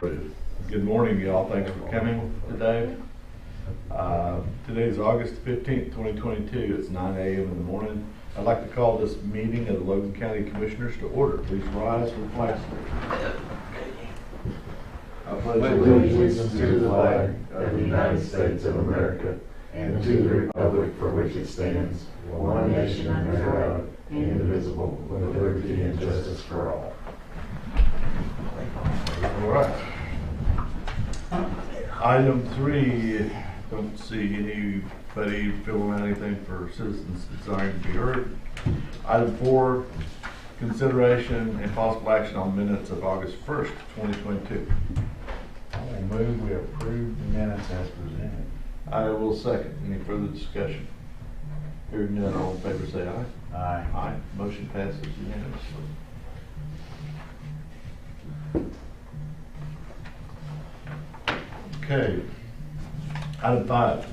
Good morning, y'all. Thanks for coming today. Today is August 15th, 2022. It's 9 a.m. in the morning. I'd like to call this meeting of the Logan County Commissioners to order. Please rise for the flag salute. I pledge allegiance to the flag of the United States of America and to the republic for which it stands, one nation under God, indivisible, with liberty and justice for all. All right. Item 3, don't see anybody filling out anything for citizens desiring to be heard. Item 4, consideration and possible action on minutes of August 1st, 2022. I will move we approve the minutes as presented. I will second. Any further discussion? Hearing none, all in favor say aye. Aye. Aye. Motion passes unanimously. Okay. Item 5.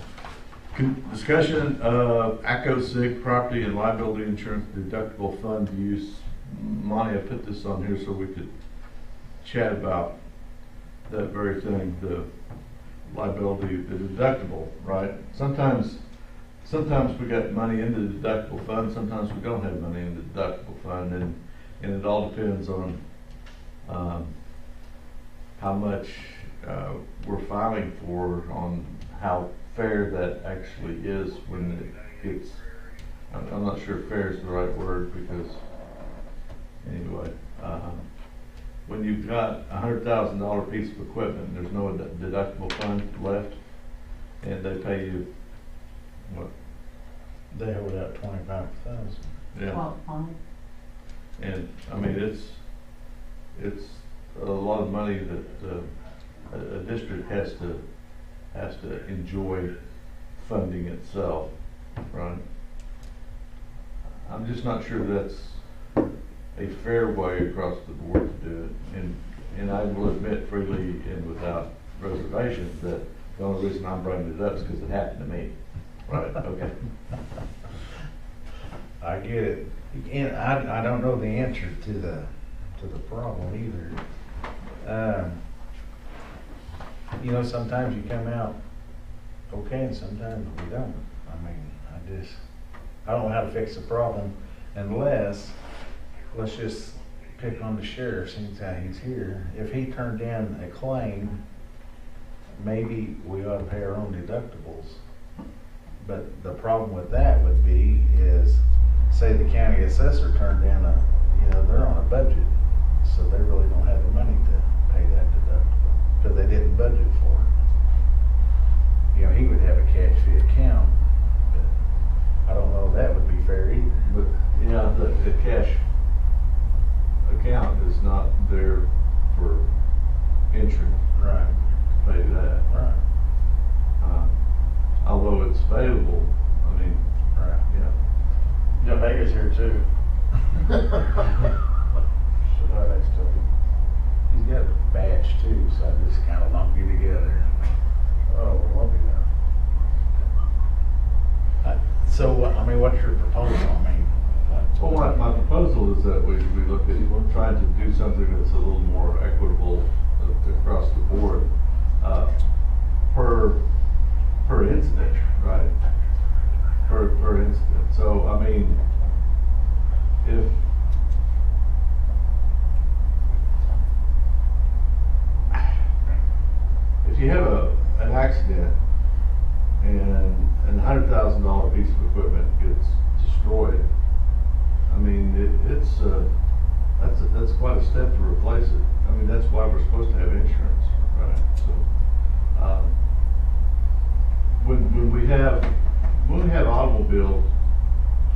Discussion of ACO SIG property and liability insurance deductible fund use. Monty, I put this on here so we could chat about that very thing, the liability, the deductible, right? Sometimes we got money in the deductible fund, sometimes we don't have money in the deductible fund, and it all depends on how much we're filing for, on how fair that actually is when it gets, I'm not sure fair is the right word, because anyway, when you've got a $100,000 piece of equipment and there's no deductible fund left, and they pay you what? They hold out 25,000. Yeah. And I mean, it's a lot of money that a district has to enjoy funding itself, right? I'm just not sure that's a fair way across the board to do it, and I will admit freely and without reservation that the only reason I'm bringing it up is because it happened to me. Right? Okay. I get it. And I don't know the answer to the problem either. You know, sometimes you come out okay, and sometimes we don't. I mean, I don't know how to fix the problem unless, let's just pick on the sheriff since he's here. If he turned in a claim, maybe we ought to pay our own deductibles. But the problem with that would be is, say the county assessor turned in they're on a budget, so they really don't have the money to pay that deductible because they didn't budget for it. You know, he would have a cash fee account, but I don't know if that would be fair either. But yeah, the cash account is not there for insurance. Right. To pay that. Right. Although it's available, I mean, Right. yeah. Yeah, Vega's here too. So right next to him. He's got a badge too, so I just kind of lumped you together. Oh, we'll be there. So, I mean, what's your proposal? I mean, Well, my proposal is that we look at, we're trying to do something that's a little more equitable across the board, per incident, right? Per incident. So, I mean, if you have an accident and a $100,000 piece of equipment gets destroyed, I mean, that's quite a step to replace it. I mean, that's why we're supposed to have insurance, right? So, when we have automobile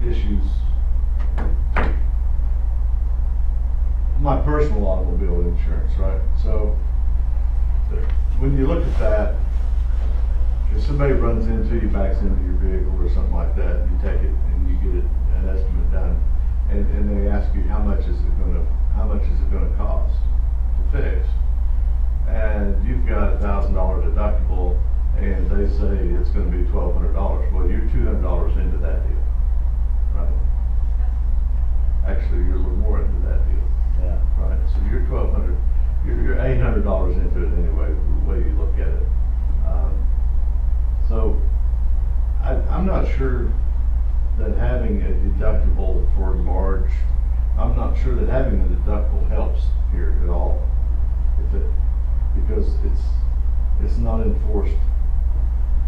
issues, my personal automobile insurance, right? So, when you look at that, if somebody runs into you, backs into your vehicle or something like that, you take it and you get an estimate done, and they ask you how much is it going to cost to fix, and you've got $1,000 deductible, and they say it's going to be $1,200. Well, you're $200 into that deal, right? Actually, you're a little more into that deal. yeah. Right, so you're $1,200, you're $800 into it anyway, the way you look at it. So I'm not sure that having a deductible for large, I'm not sure that having a deductible helps here at all. Because it's not enforced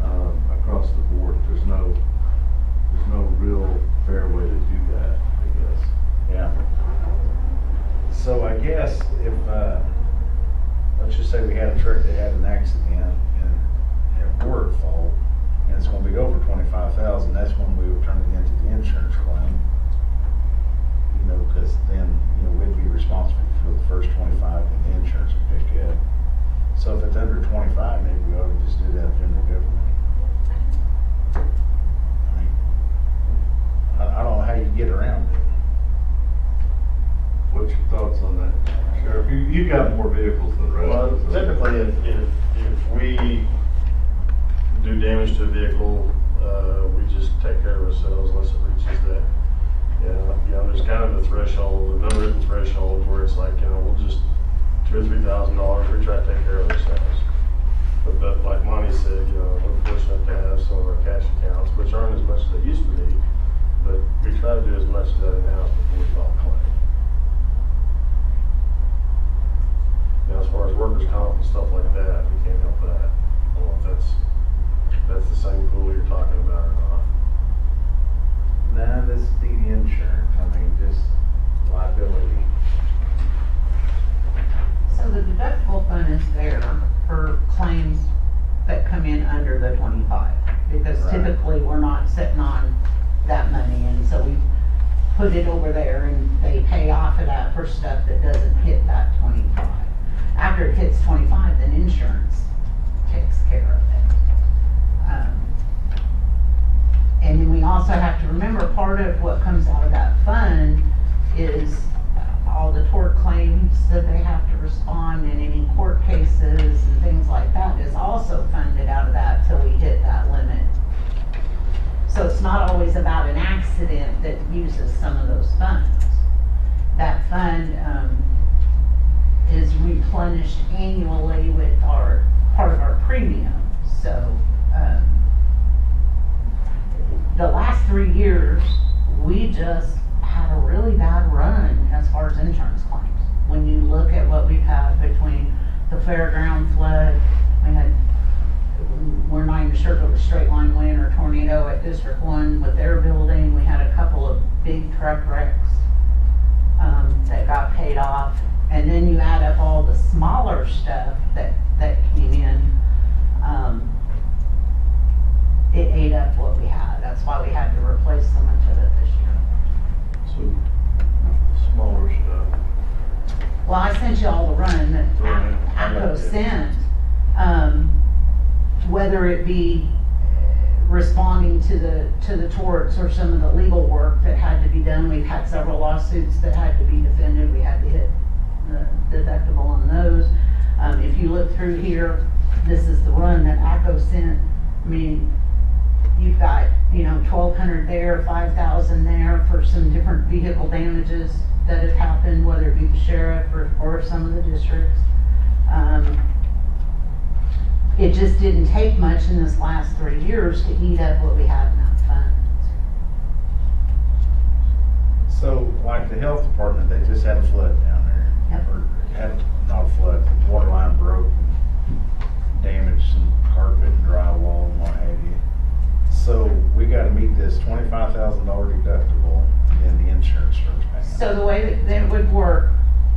across the board. There's no real fair way to do that, I guess. Yeah. So I guess if, let's just say we had a truck that had an accident and it were at fault, and it's gonna be over 25,000, that's when we would turn it into the insurance claim. You know, cause then, you know, we'd be responsible for the first 25 and the insurance would pick up. So if it's under 25, maybe we ought to just do that in general government. I mean, I don't know how you get around it. What's your thoughts on that, Sheriff? You got more vehicles than the rest Well, of us. typically, if we do damage to a vehicle, we just take care of ourselves unless it reaches that. You know, there's kind of a threshold, an unwritten threshold where it's like, you know, we'll just $2,000 or $3,000, we try to take care of ourselves. But like Monty said, you know, we're fortunate to have some of our cash accounts, which aren't as much as they used to be, but we try to do as much of that in-house before we file a claim. Now, as far as workers' comp and stuff like that, we can't help that. I don't know if that's the same pool you're talking about or not. Nah, this is the insurance, I mean, just liability. So the deductible fund is there for claims that come in under the 25, because Right. typically we're not sitting on that money, and so we put it over there and they pay off of that for stuff that doesn't hit that 25. After it hits 25, then insurance takes care of it. And then we also have to remember, part of what comes out of that fund is all the tort claims that they have to respond, and any court cases and things like that is also funded out of that till we hit that limit. So it's not always about an accident that uses some of those funds. That fund is replenished annually with our part of our premium. So the last 3 years, we just had a really bad run as far as insurance claims. When you look at what we've had between the fairground flood, we're not even sure if it was straight line wind or tornado at District 1 with their building. We had a couple of big truck wrecks that got paid off. And then you add up all the smaller stuff that came in, it ate up what we had. That's why we had to replace so much of it this year. So, smaller stuff. Well, I sent you all the run that Right. ACO sent, whether it be responding to the torts or some of the legal work that had to be done. We've had several lawsuits that had to be defended. We had to hit the deductible on those. If you look through here, this is the run that ACO sent. I mean, you've got, you know, 1,200 there, 5,000 there for some different vehicle damages that have happened, whether it be the sheriff or some of the districts. It just didn't take much in this last 3 years to eat up what we had in that fund. So, like the health department, they just had a flood down there. Yep. Or had, not a flood, the water line broke and damaged some carpet and drywall and what have you. So, we gotta meet this $25,000 deductible, and then the insurance starts paying. So the way that it would work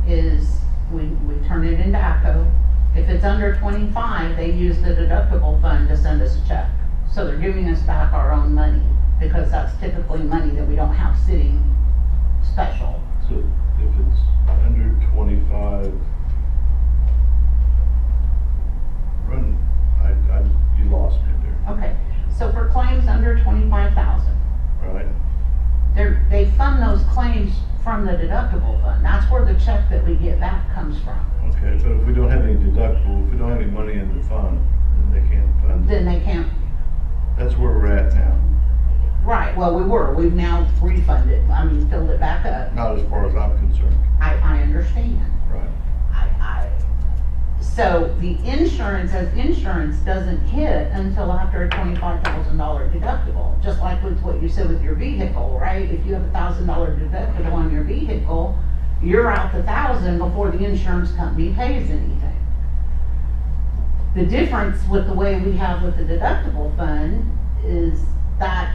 is we turn it into ACO. If it's under 25, they use the deductible fund to send us a check. So they're giving us back our own money, because that's typically money that we don't have sitting special. So if it's under 25, you lost me there, Okay, so for claims under 25,000, right? they fund those claims from the deductible fund. That's where the check that we get back comes from. Okay, but if we don't have any deductible, if we don't have any money in the fund, then they can't fund it. Then they can't. That's where we're at now, Right, well, we've now refunded, filled it back up. not as far as I'm concerned, I understand. right? So the insurance, as insurance, doesn't hit until after a $25,000 deductible. Just like with what you said with your vehicle, right? If you have $1,000 deductible on your vehicle, you're out the $1,000 before the insurance company pays anything. The difference with the way we have with the deductible fund is that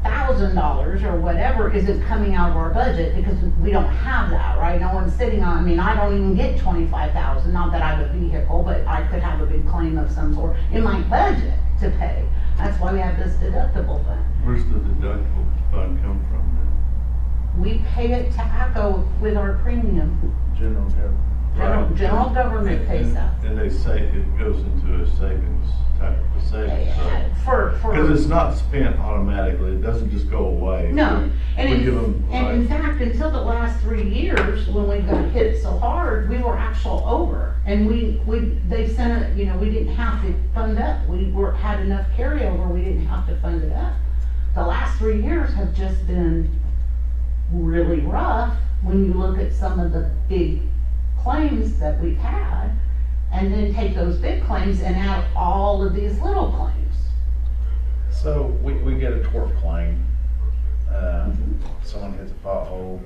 $1,000 or whatever isn't coming out of our budget because we don't have that, right? No one's sitting on, I mean, I don't even get $25,000, not that I have a vehicle, but I could have a big claim of some sort in my budget to pay. That's why we have this deductible fund. Where's the deductible fund come from We pay it to ACO with our premium. General government. Right. General government pays that. And they say it goes into a savings type of a savings, right? Because it's not spent automatically, it doesn't just go away. No, and We give them, in fact, until the last 3 years, when we got hit so hard, we were actual over. And they sent it, you know, we didn't have to fund up. We had enough carryover, we didn't have to fund it up. The last 3 years have just been really rough when you look at some of the big claims that we've had, and then take those big claims and add all of these little claims. So we get a tort claim. Someone hits a pothole,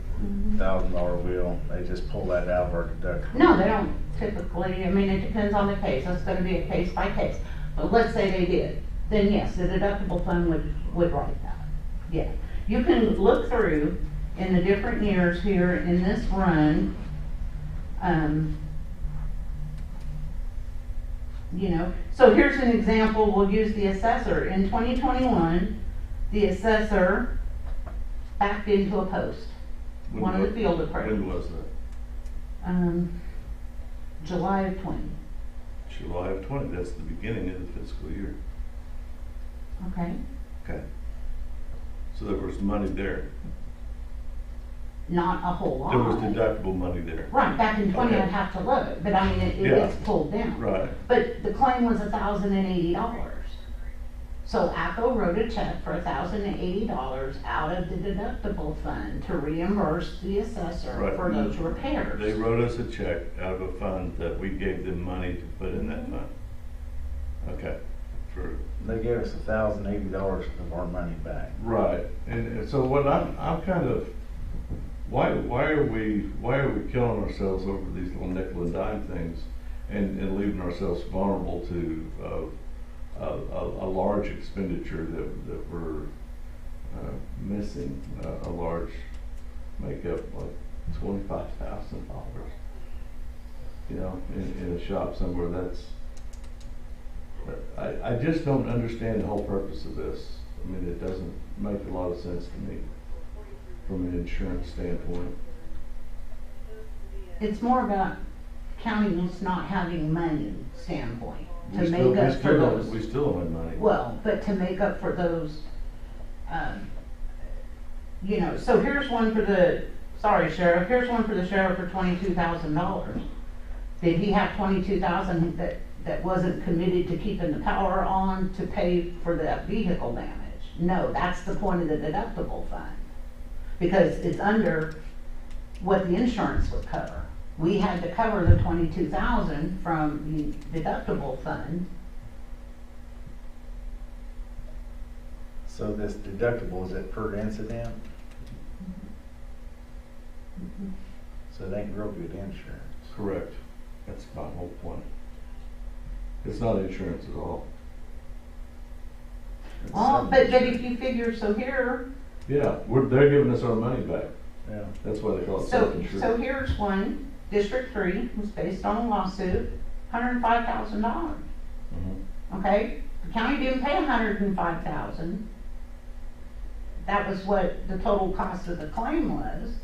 $1,000 bill, they just pull that out of our deductible. No, they don't typically. I mean, it depends on the case. That's going to be a case by case. But let's say they did. Then yes, the deductible fund would write that. Yeah. You can look through in the different years here in this run. You know, so here's an example. We'll use the assessor. In 2021, the assessor backed into a post. One of the field appraisals. When was that? July of 20. July of 20, that's the beginning of the fiscal year. Okay. Okay. So there was money there. Not a whole lot. There was deductible money there. Right, back in 20, Okay. I'd have to look, but I mean, it Yeah. gets pulled down. Right. But the claim was $1,080. So ACO wrote a check for $1,080 out of the deductible fund to reimburse the assessor Right. for those repairs. They wrote us a check out of a fund that we gave them money to put in that fund. Okay. They gave us $1,080 of our money back. Right. And so what I'm kind of, why are we killing ourselves over these little nickel and dime things and leaving ourselves vulnerable to a large expenditure that we're missing, a large makeup like $25,000, you know, in a shop somewhere. I just don't understand the whole purpose of this. I mean, it doesn't make a lot of sense to me from an insurance standpoint. It's more about counties not having money standpoint to We make up for those. We still don't have money. Well, but to make up for those, you know, so here's one for the, sorry, Sheriff, here's one for the sheriff for $22,000. Did he have $22,000 that wasn't committed to keeping the power on to pay for that vehicle damage? No, that's the point of the deductible fund. Because it's under what the insurance would cover. We had to cover the $22,000 from the deductible fund. So this deductible, is it per incident? So it ain't real good insurance. Correct. That's my whole point. It's not insurance at all. It's Oh, some but insurance. if you figure, so here, Yeah, they're giving us our money back. Yeah. That's why they call it so self-insurance. here's one, District 3 was based on a lawsuit, $105,000. Okay, the county didn't pay $105,000. That was what the total cost of the claim was.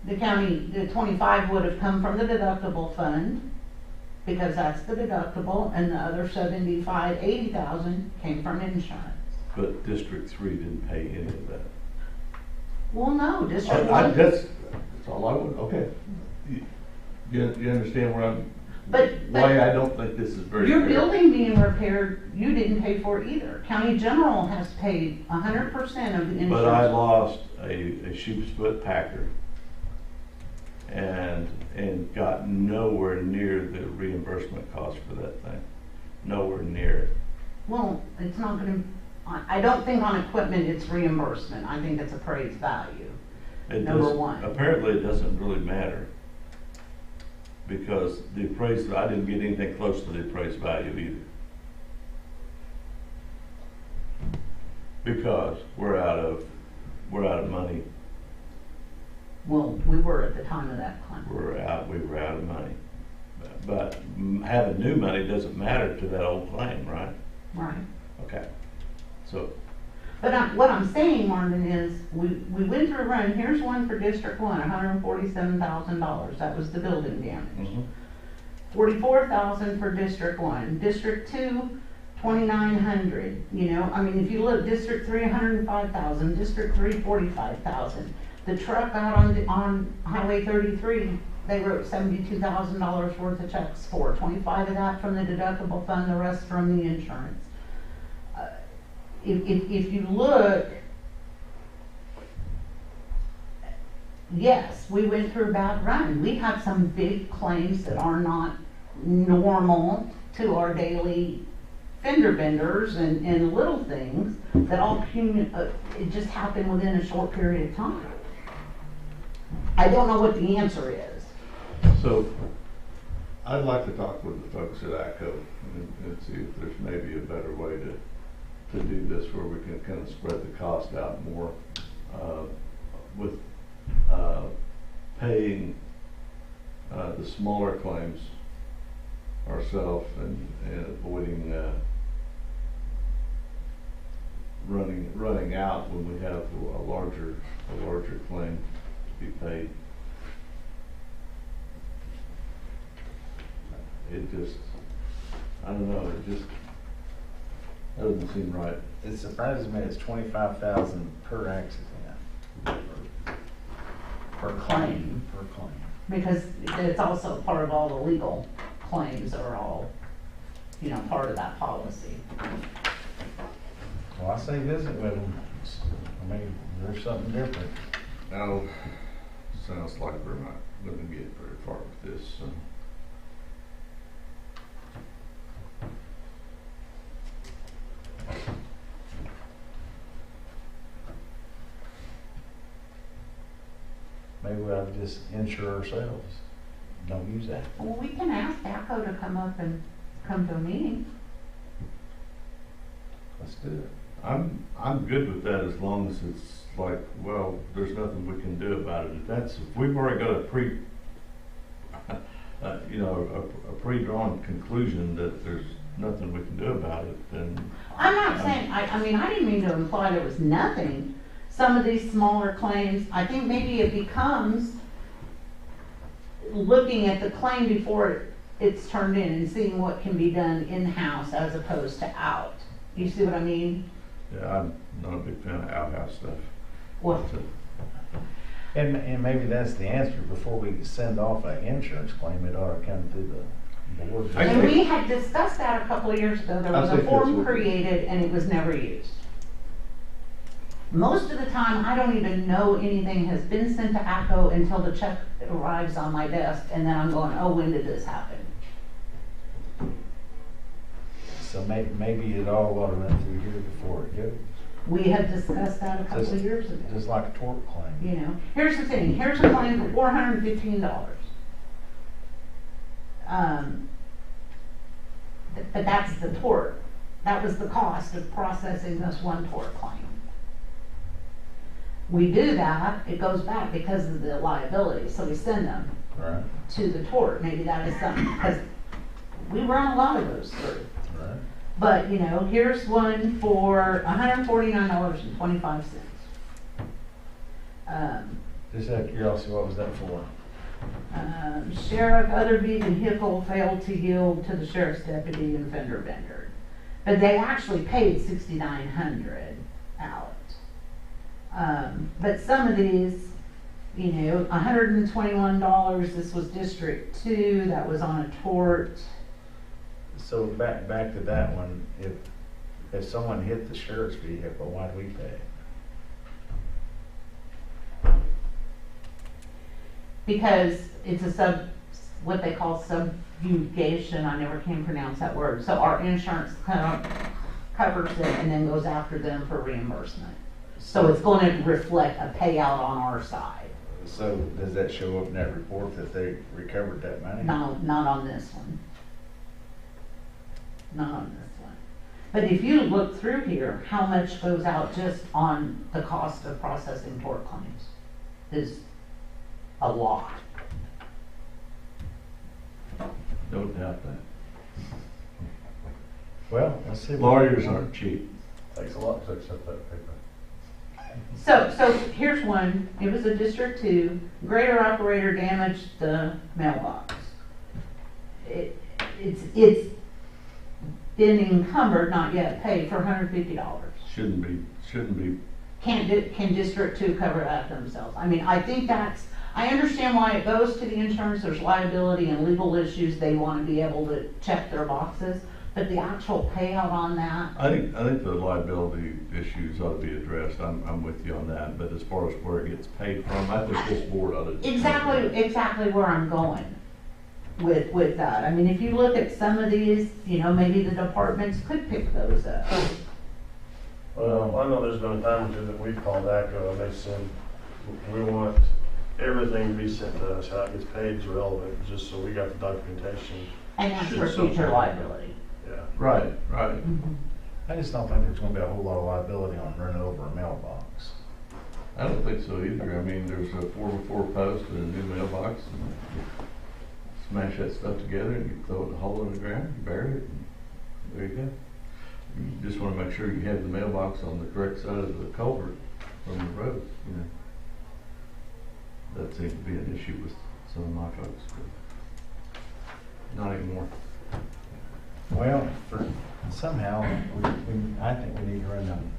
The county, the 25 would have come from the deductible fund, because that's the deductible, and the other 75, 80,000 came from insurance. But District 3 didn't pay any of that. Well, no, District I- 1. That's all I would, okay. You understand where I'm, But why I don't think this is very your fair. building being repaired, you didn't pay for either. County General has paid 100% of the insurance. But I lost a sheep's foot packer. and got nowhere near the reimbursement cost for that thing. Nowhere near it. Well, it's not gonna, I don't think on equipment it's reimbursement. I think it's appraised value. It Number doesn't- one. Apparently it doesn't really matter. Because the appraised, I didn't get anything close to the appraised value either. Because we're out of money. Well, we were at the time of that claim. We were out of money. But having new money doesn't matter to that old claim, right? Right. Okay. So, But what I'm saying, Marvin, is we went through a run. Here's one for District 1, $147,000. That was the building damage. 44,000 for District 1. District 2, 2,900. You know, I mean, if you look, District 3, 105,000. District 3, 45,000. The truck out on Highway 33, they wrote $72,000 worth of checks for. 25 of that from the deductible fund, the rest from the insurance. If you look, yes, we went through a bad run. We had some big claims that are not normal to our daily fender benders and little things that all it just happened within a short period of time. I don't know what the answer is. so I'd like to talk with the folks at ACO and see if there's maybe a better way to do this where we can kind of spread the cost out more, with paying the smaller claims ourselves and avoiding running out when we have a larger claim to be paid. It just, I don't know, it just doesn't seem right. It surprises me it's 25,000 per accident. Per claim. Per claim. Because it's also part of all the legal claims are all, you know, part of that policy. Well, I say visit with them. I mean, there's something different. Now, sounds like we're not gonna get very far with this, so. Maybe we ought to just insure ourselves. Don't use that. Well, we can ask ACO to come up and come to a meeting. Let's do it. I'm good with that as long as it's like, well, there's nothing we can do about it. If we've already got a pre-drawn conclusion that there's nothing we can do about it, then. I'm not saying, I mean, I didn't mean to imply there was nothing. Some of these smaller claims, I think maybe it becomes looking at the claim before it's turned in and seeing what can be done in-house as opposed to out. You see what I mean? Yeah, I'm not a big fan of outhouse stuff. Well, And maybe that's the answer. Before we send off an insurance claim, it ought to come through the board. and we had discussed that a couple of years ago. There was I a think form that's what- created and it was never used. Most of the time, I don't even know anything has been sent to ACO until the check arrives on my desk, and then I'm going, oh, when did this happen? So maybe it all ought to run through here before it goes. We had discussed that a couple of years ago. Just like a tort claim. You know, here's the thing, here's a claim for $415. But that's the tort. That was the cost of processing this one tort claim. We do that, it goes back because of the liability, so we send them Right. to the tort. Maybe that is something, because we run a lot of those through. Right. But, you know, here's one for $149.25. Just out of curiosity, what was that for? Sheriff, other vehicle failed to yield to the sheriff's deputy and fender bender. But they actually paid $6,900 out. But some of these, you know, $121, this was District 2, that was on a tort. So back to that one, if someone hit the sheriff's vehicle, why do we pay? because it's what they call subjugation, I never can pronounce that word. So our insurance covers it and then goes after them for reimbursement. So it's going to reflect a payout on our side. So does that show up in that report that they recovered that money? No, not on this one. Not on this one. But if you look through here, how much goes out just on the cost of processing tort claims is a lot. Don't doubt that. Well, let's see. Lawyers aren't cheap. Takes a lot to accept that paper. So here's one. It was a District 2. Grader operator damaged the mailbox. It's been encumbered, not yet paid, for $150. Shouldn't be. Can District 2 cover that themselves? I mean, I think I understand why it goes to the insurance. There's liability and legal issues. They want to be able to check their boxes. But the actual payout on that, I think the liability issues ought to be addressed. I'm with you on that. But as far as where it gets paid from, I think this board ought to. exactly where I'm going with that. I mean, if you look at some of these, maybe the departments could pick those up. Well, I know there's been a time or two that we've called ACO and they said, we want everything to be sent to us, how it gets paid is relevant, just so we got the documentation. And that's for Should something- future liability. Yeah. Right. I just don't think there's gonna be a whole lot of liability on running over a mailbox. I don't think so either. I mean, there's a 4x4 post and a new mailbox. And smash that stuff together and you throw it in a hole in the ground, you bury it, and there you go. You just want to make sure you have the mailbox on the correct side of the culvert from the road, That seems to be an issue with some of my folks, but not anymore. Well, somehow, I think we need to run them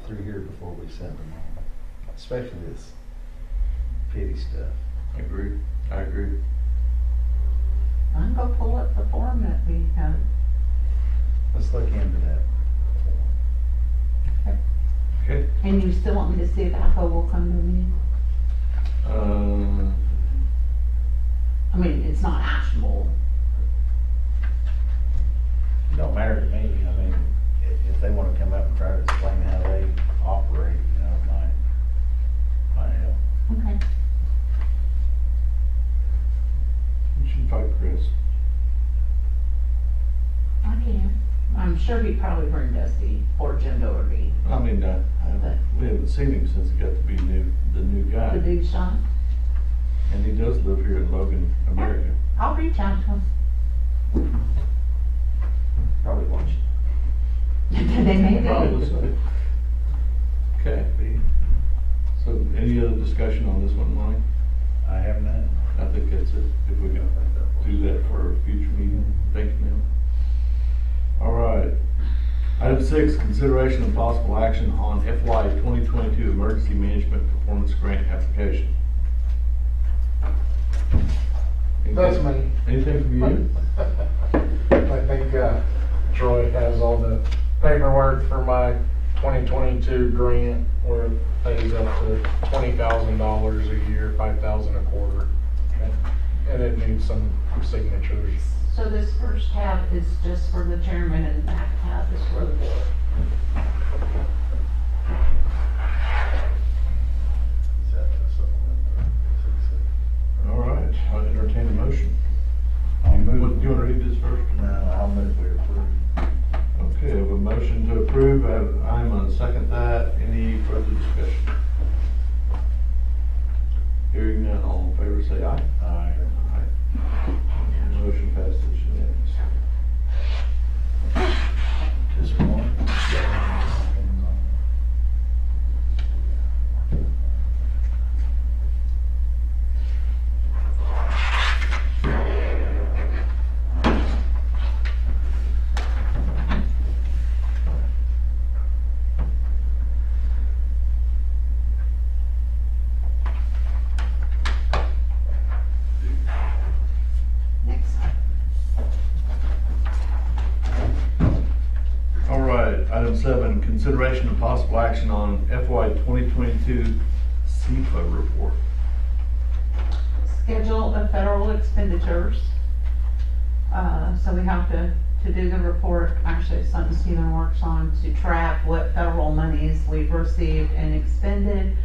through here before we send them on, especially this petty stuff. I agree. I can go pull up the form that we have. Let's look into that. Okay. And you still want me to see if ACO will come to me? I mean, it's not actionable. It don't matter to me. I mean, if they wanna come up and try to explain how they operate, it might help. Okay. You should fight Chris. I can. I'm sure he'd probably bring Dusty or Jim Doherty. I mean, we haven't seen him since he got to be the new guy. The big shot. And he does live here in Logan, America. I'll reach out to him. Probably won't you. They may be. Probably so. Okay. So any other discussion on this one, Lonnie? I have none. I think that's it. If we can do that for a future meeting. Thank you, ma'am. All right. Item 6, consideration and possible action on FY 2022 Emergency Management Performance Grant application. That's me. Anything from you? I think Troy has all the paperwork for my 2022 grant where it pays up to $20,000 a year, $5,000 a quarter. And it needs some signatures. So this first tab is just for the chairman and the back tab is for the board. All right. I'll entertain a motion. Do you want to read this first? No, I'll move we approve. Okay, I have a motion to approve. I'm going to second that. Any further discussion? Hearing none, all in favor say aye. Aye. Aye. Motion passes unanimously. Just one. Next. All right, item 7, consideration of possible action on FY 2022 CFA report. schedule of federal expenditures. So we have to do the report, actually it's something Stephen works on, to track what federal monies we've received and expended.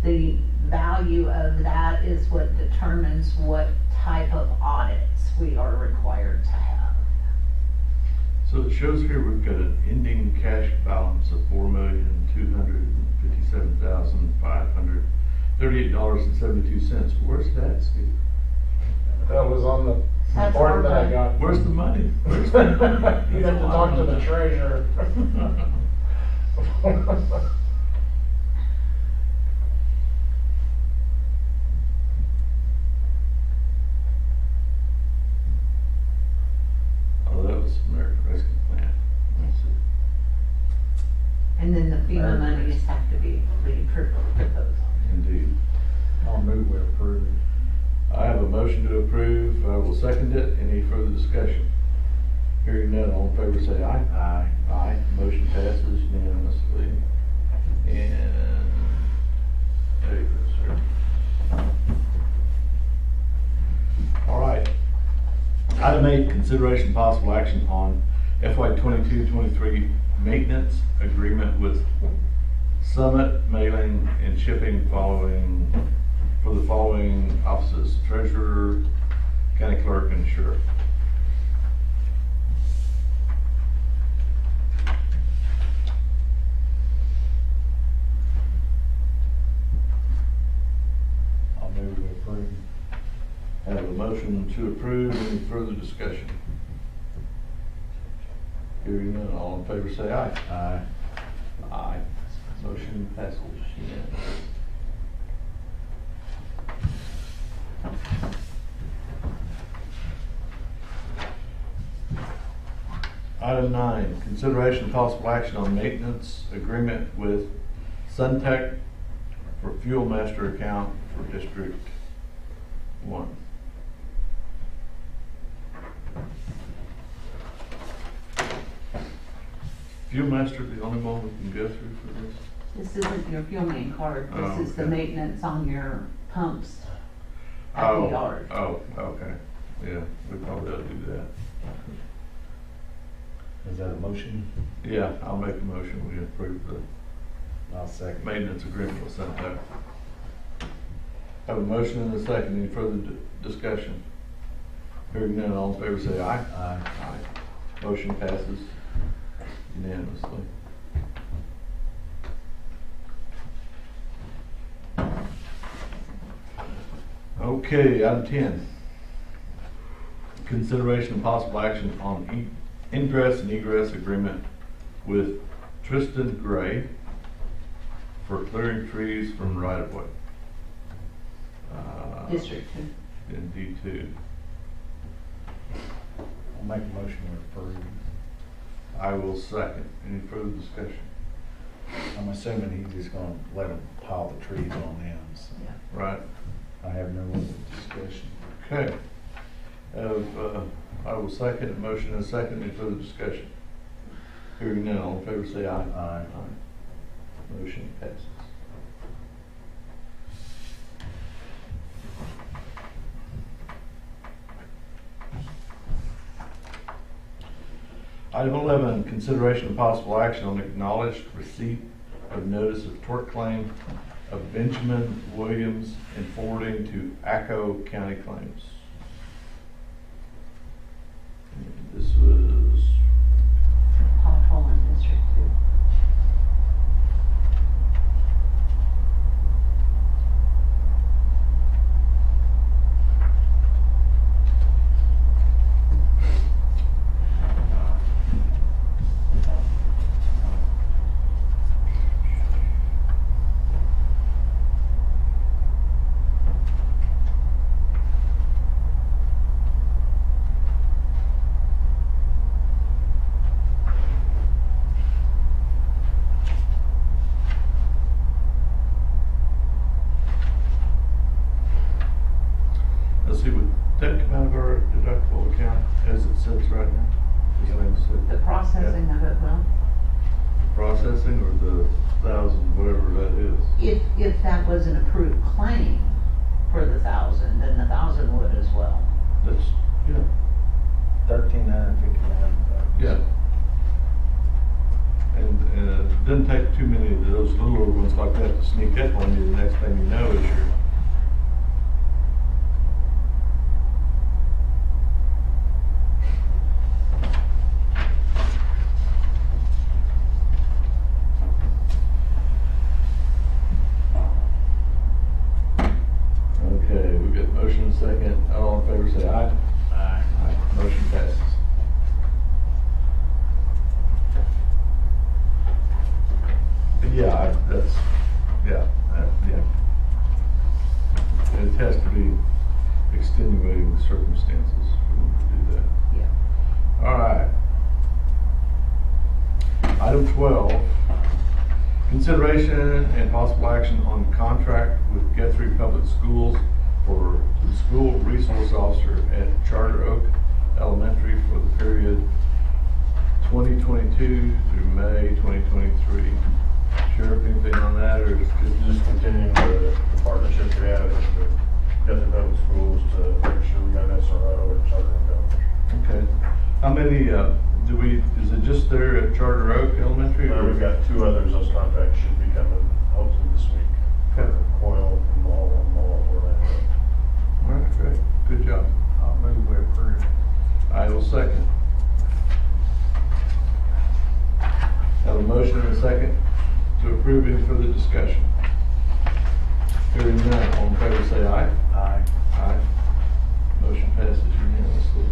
The value of that is what determines what type of audits we are required to have. So it shows here we've got an ending cash balance of $4,257,538.72. Where's that, Steve? That was on the That's report our that I money. got. Where's the money? Where's the money? You have to talk to the treasurer. Oh, that was American Rescue Plan. Let's see. And then the FEMA monies have to be approved, put those on. Indeed. I'll move we approve. I have a motion to approve. I will second it. Any further discussion? Hearing none, all in favor say aye. Aye. Aye. Motion passes unanimously. And there you go, sir. All right. Item 8, consideration and possible action on FY 22-23 maintenance agreement with Summit Mailing and Shipping for the following offices: treasurer, county clerk, and sheriff. I'll move we approve. I have a motion to approve. Any further discussion? Hearing none, all in favor say aye. Aye. Aye. Motion passes unanimously. Item 9, consideration and possible action on maintenance agreement with Suntech for fuel master account for District 1. Fuel master the only one we can go through for this? This isn't your fuel main card, Oh, this is the okay. maintenance on your pumps at the yard. Oh, okay. Yeah, we probably ought to do that. Is that a motion? Yeah, I'll make a motion. We approve the I'll second. maintenance agreement with Suntech. Have a motion and a second. Any further discussion? Hearing none, all in favor say aye. Aye. Aye. Motion passes unanimously. Okay, item 10. Consideration and possible action on ingress and egress agreement with Tristan Gray for clearing trees from right of way. District 2. In D2. I'll make a motion we approve. I will second. Any further discussion? I'm assuming he's just gonna let them pile the trees on them, so Right? I have no other discussion. Okay. I will second a motion and a second. Any further discussion? Hearing none, all in favor say aye. Aye. Motion passes. Item 11, consideration of possible action on acknowledged receipt of notice of tort claim of Benjamin Williams and forwarding to ACO County Claims. And this was, Patrol in District 2. let's see, would that come out of our deductible account as it sits right now? Just like I said. The processing of it will. Processing or the 1,000, whatever that is? If that was an approved claim, for the 1,000, then the 1,000 would as well. That's, yeah, $1,359. yeah. And it doesn't take too many of those little ones like that to sneak up on you. The next thing you know is you're okay. We got motion and second. All in favor say aye. Aye. Aye. Motion passes. Yeah, that's, yeah, yeah. It has to be extenuating circumstances for them to do that. Yeah. All right. Item 12, consideration and possible action on contract with Guthrie Public Schools for the school resource officer at Charter Oak Elementary for the period 2022 through May 2023. Sheriff, anything on that, or just Just continuing the partnership we have with the Guthrie Public Schools to make sure we got an SRO at Charter Oak. okay? How many do we? Is it just there at Charter Oak Elementary? or- We've got 2 others. Those contracts should be coming hopefully this week. Okay. Coyle and Mall, Orlando. All right, great, good job. I'll move we approve. I will second. Have a motion and a second to approve. Any further discussion? Hearing none, all in favor say aye. Aye. Aye. Motion passes unanimously.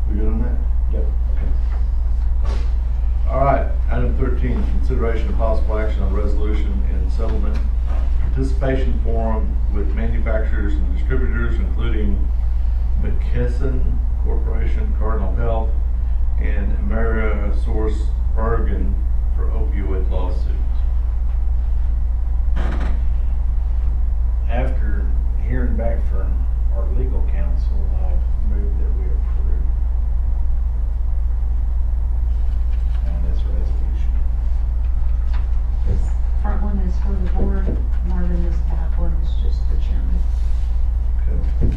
We good on that? Yep. All right, item 13, consideration of possible action on resolution and settlement participation forum with manufacturers and distributors, including McKesson Corporation, Cardinal Health, and Amerisource Bergen for opioid lawsuits. After hearing back from our legal counsel, I move that we approve on this resolution. This front one is for the board, Marvin, this back one is just the chairman. Okay.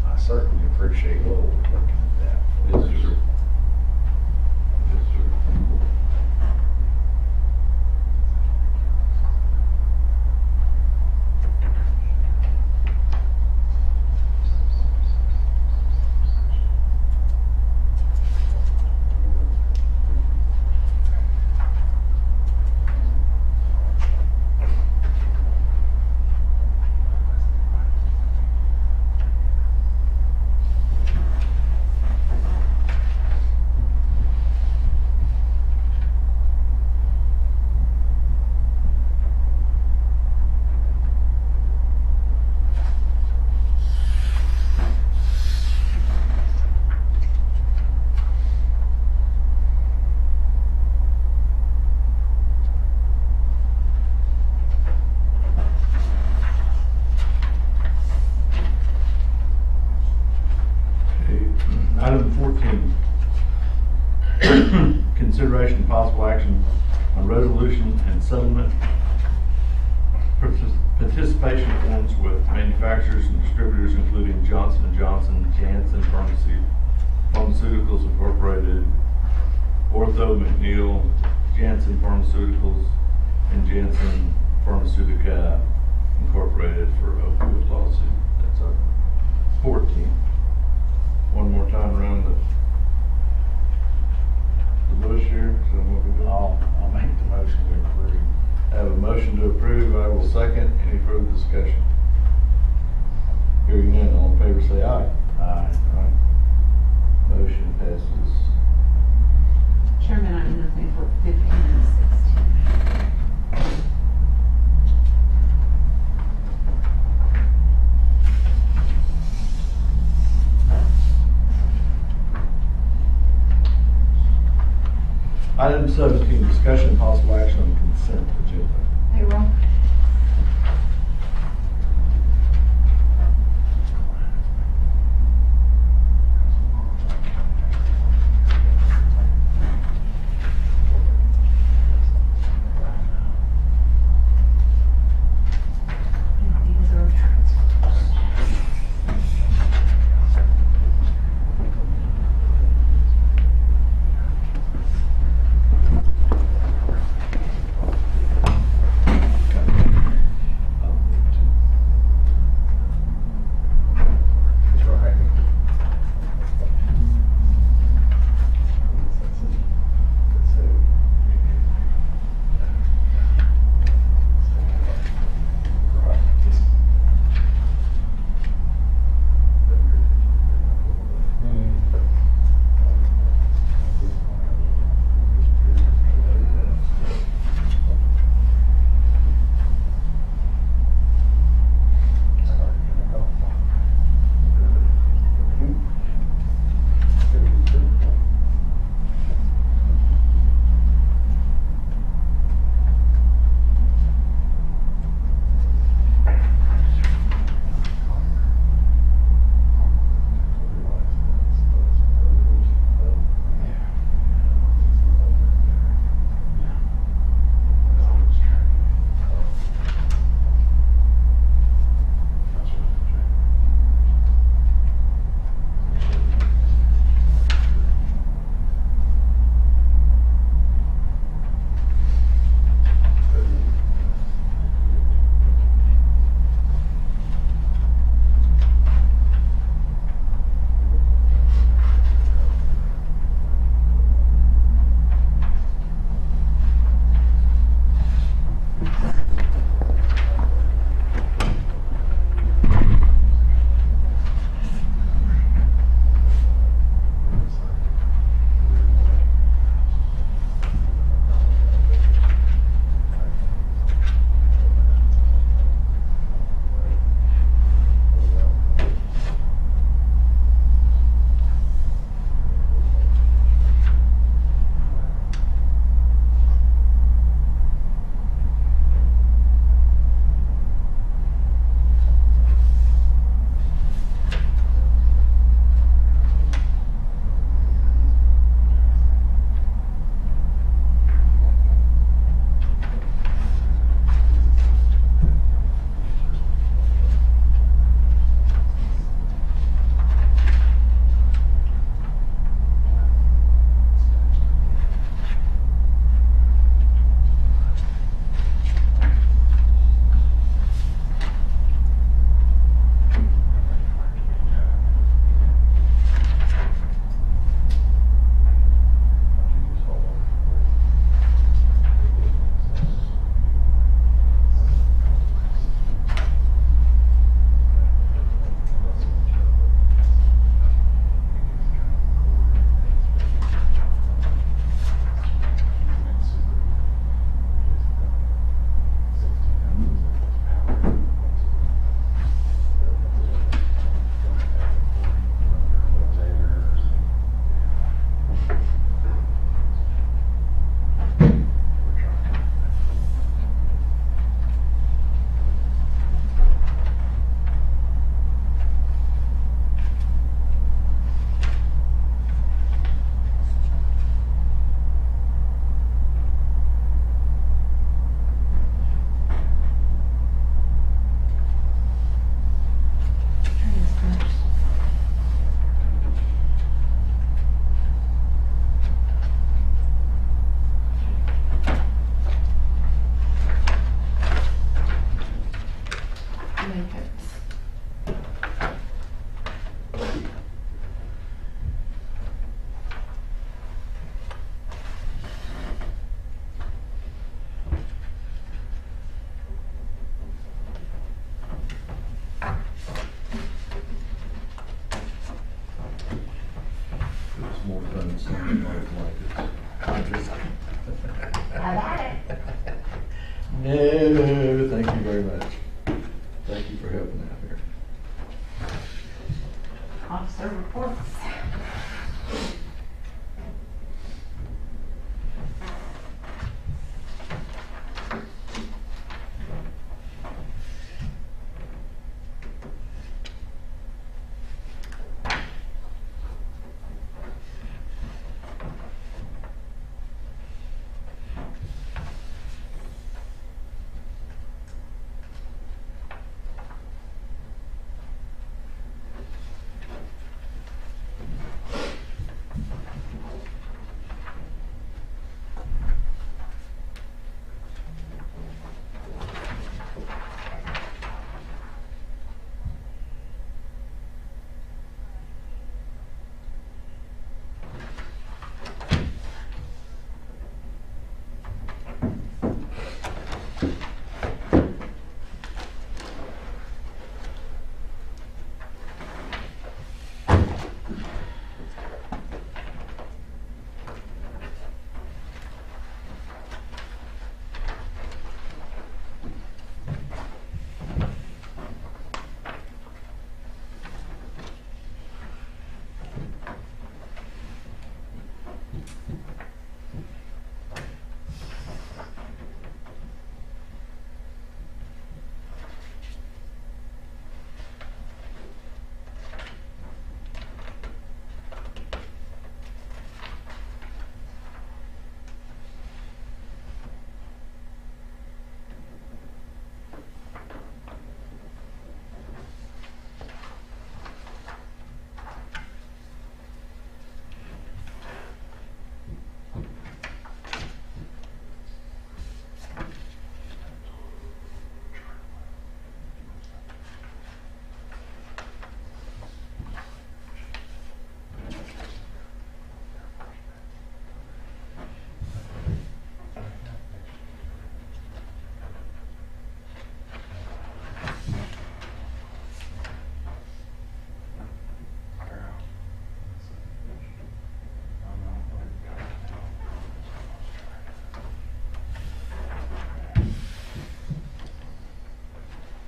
I certainly appreciate Lowell looking at that. Yes, sir. Yes, sir. Item 14, consideration and possible action on resolution and settlement participation participation forms with manufacturers and distributors including Johnson & Johnson, Janssen Pharmaceuticals Incorporated, Ortho McNeil, Janssen Pharmaceuticals, and Janssen Pharmaceutica Incorporated for opioid lawsuit. That's our 14. One more time around the bush here. So what we do? I'll make the motion to approve. I have a motion to approve. I will second. Any further discussion? Hearing none, all in favor say aye. Aye. Aye. Motion passes. Chairman, I'm moving for 15 and 16. Item 17, discussion and possible action on consent agenda. Payroll. And these are transfers. blankets. It's more fun seeing those blankets. I'm just. Have at it. No, thank you very much. Thank you for helping out here. Officer reports.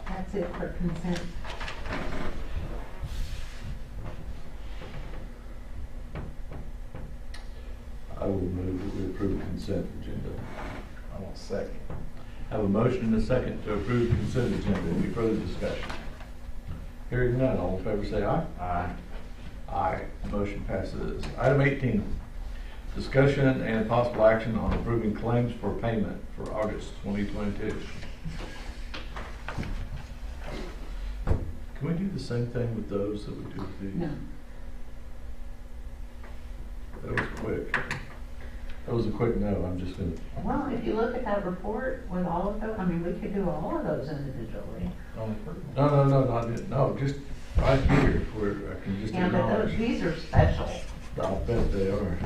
That's it for consent. I will move that we approve the consent agenda. I want second. Have a motion and a second to approve the consent agenda. Any further discussion? Hearing none, all in favor say aye. Aye. Aye. Motion passes. Item 18, discussion and possible action on approving claims for payment for August 2022. Can we do the same thing with those that we do with these? No. That was quick. That was a quick no. I'm just gonna. Well, if you look at that report with all of those, I mean, we could do all of those individually. No, just right here where I can just Yeah, but those, acknowledge. these are special. I'll bet they are.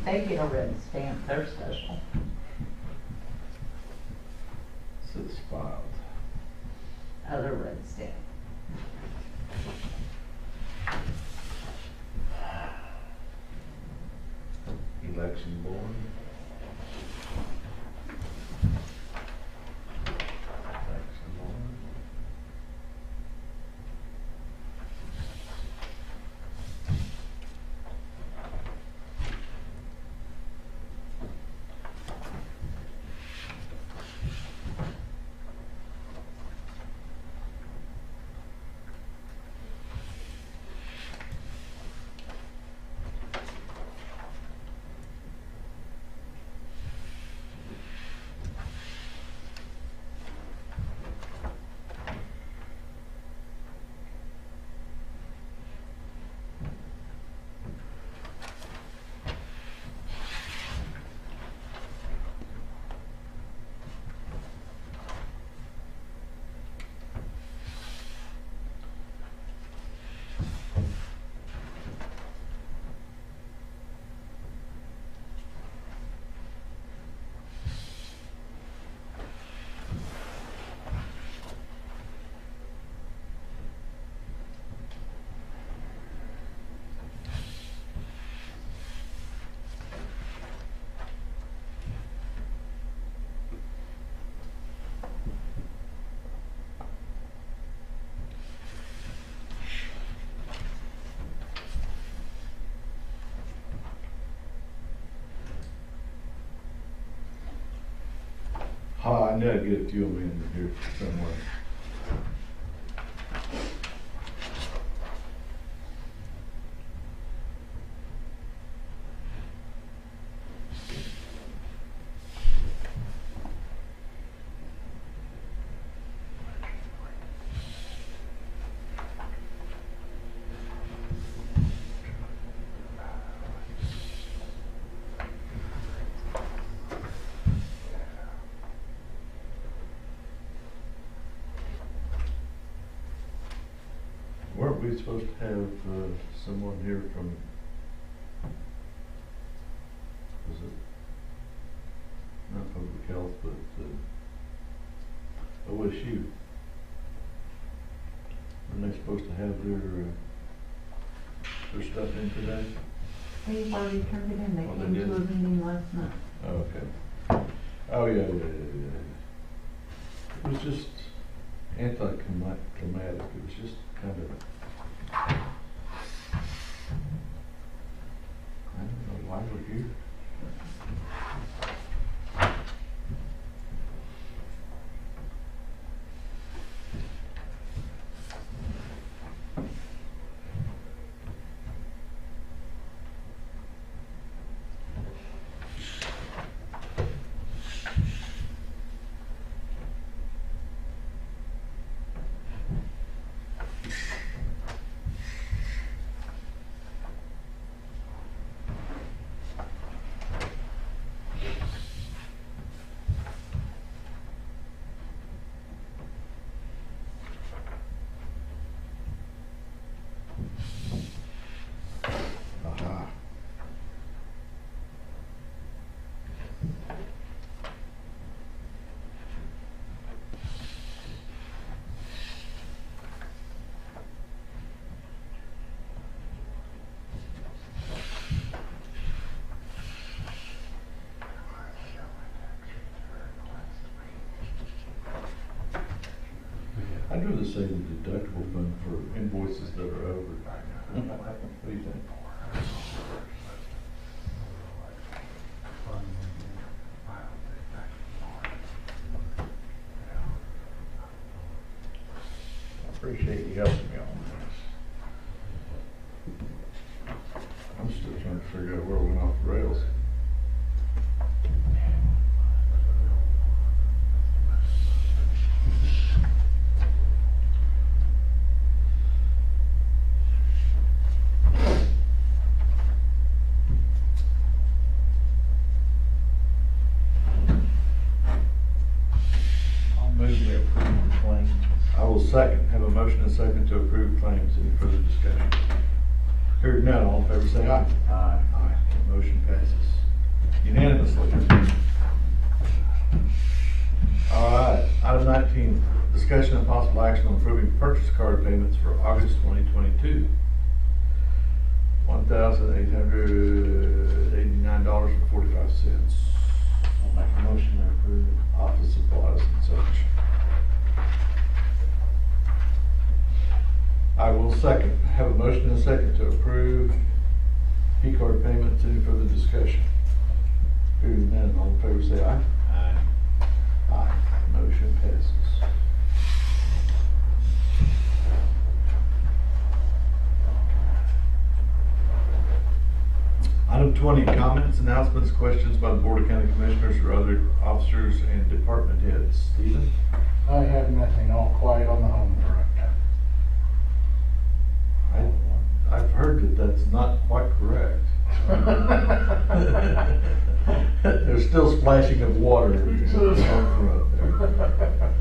They get a red stamp, they're special. Says filed. Other red stamp. Election board. Election board. I knew I'd get a few of them in here somewhere. Weren't we supposed to have someone here from, was it, not public health, but OSU? Weren't they supposed to have their stuff in today? They've already turned it in, they Oh, they came to did? a meeting last night. Oh, okay. Oh, yeah. It was just anticlimactic. It was just kind of, I don't know why we're here. Aha. I'd rather say the deductible fund for invoices that are over. What do you think? I appreciate you helping me on this. I'm still trying to figure out where we went off the rails. I will second. Have a motion and second to approve claims. Any further discussion? Hearing none, all in favor say aye. Aye. Aye. Motion passes unanimously. All right, item 19, discussion and possible action on approving purchase card payments for August 2022. $1,889.45. I'll make a motion to approve. Office supplies and such. I will second. Have a motion and a second to approve P-card payments. Any further discussion? Hearing none, all in favor say aye. Aye. Aye. Motion passes. Item 20, comments, announcements, questions by the Board of County Commissioners or other officers and department heads. Stephen? I have nothing, all quiet on the home front. I've heard that that's not quite correct. There's still splashing of water on the front there.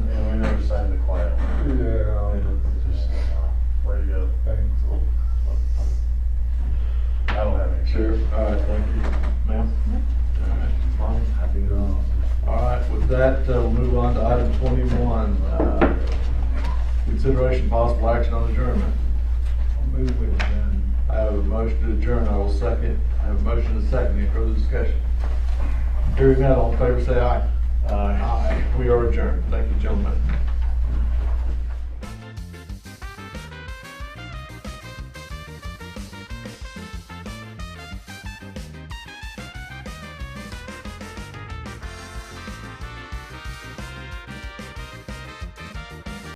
Yeah, we never signed the quiet one. Yeah. Just, way to go. Thanks. I don't have any. Sheriff, all right, thank you. Ma'am? All right, fine. Happy to go on. All right, with that, we'll move on to item 21. Consideration possible action on adjournment. I'll move with it. I have a motion to adjourn, I will second. I have a motion to second, any further discussion? Hearing none, all in favor say aye. Aye. Aye. We are adjourned. Thank you, gentlemen.